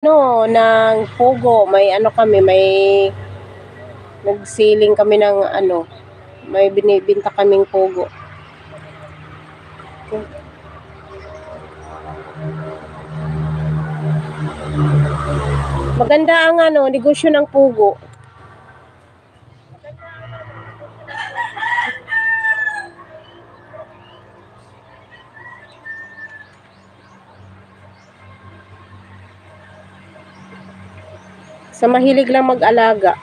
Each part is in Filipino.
ng Pogo, may ano kami, may nagsiling kami ng ano, may binibinta kaming Pogo. Maganda ang ano, negosyo ng Pogo. Sa mahilig lang mag-alaga.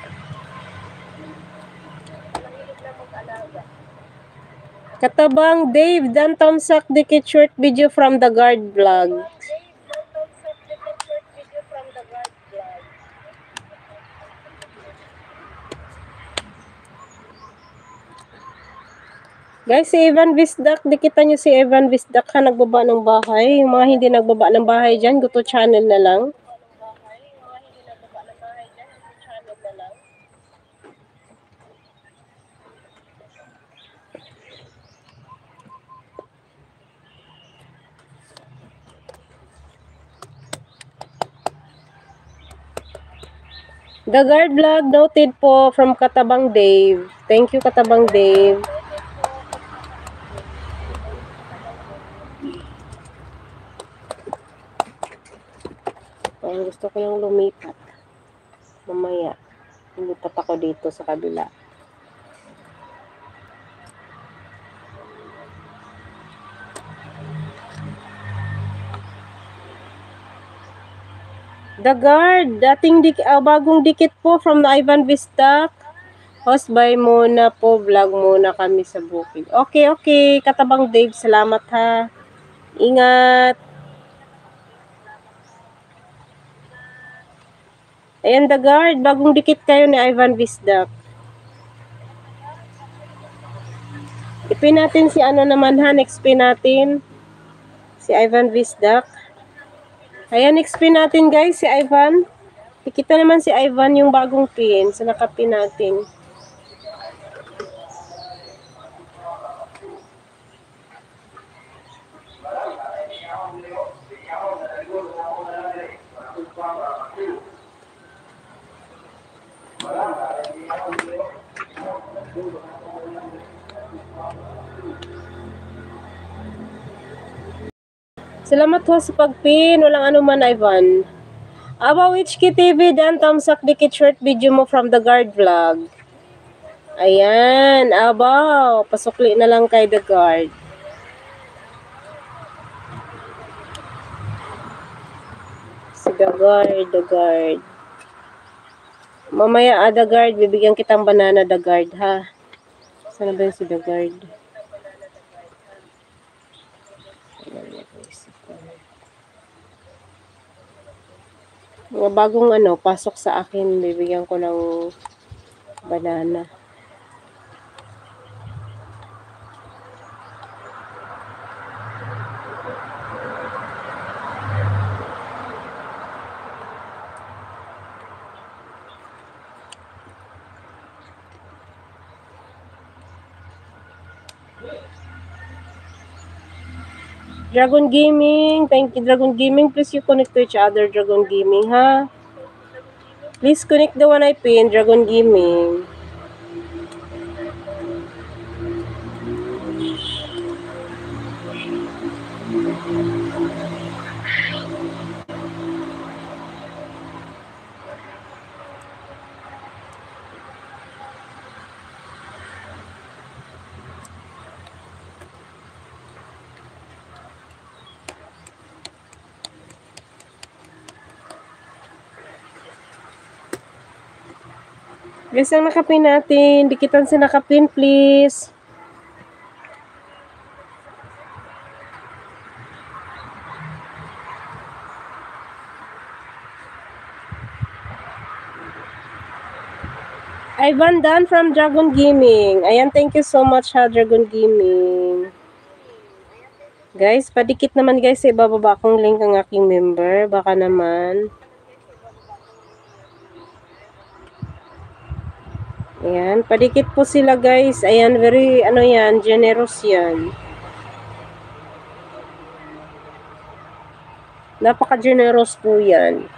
Katabang Dave, Dan Tomsak, Dikit short video from the guard vlog. Guys, si Evan Visdak, dikita nyo si Evan Visdak ha, nagbaba ng bahay. Yung mga hindi nagbaba ng bahay dyan, go to channel na lang. The Guard Vlog noted po from Katabang Dave. Thank you, Katabang Dave. Gusto ko lang lumipat. Mamaya, lumipat ako dito sa kabila. The Guard, bagong dikit po from Ivan Vistak. Host by muna po, vlog muna kami sa bukid. Okay, Katabang Dave, salamat ha. Ingat. Ayan, The Guard, bagong dikit kayo ni Ivan Vistak. Ipin natin si ano naman ha, next pin natin. Si Ivan Visdak. Ayan, next pin natin guys, si Ivan. Kita naman si Ivan yung bagong pin sa nakapin natin. Salamat ho sa pagpin. Walang anuman, Ivan. Abaw HK TV, Dan Tomsak, dikit short video mo from the Guard Vlog. Ayan, abaw. Pasukli na lang kay the Guard. Si the Guard. Mamaya, the Guard, bibigyan kitang banana, the Guard, ha? Sana ba yung si the Guard? Mga bagong ano, pasok sa akin, bibigyan ko ng banana. Dragon Gaming, thank you Dragon Gaming. Please you connect to each other, Dragon Gaming, ha? Please connect the one I pin, Dragon Gaming. Guys, ang nakapin natin. Dikitan sa nakapin, please. Ivan Dan from Dragon Gaming. Ayan, thank you so much ha, Dragon Gaming. Guys, padikit naman guys sa ibababa kong link ang aking member. Baka naman. Ayan, padikit po sila guys. Ayan, very, ano yan, generous yan. Napaka-generous po yan.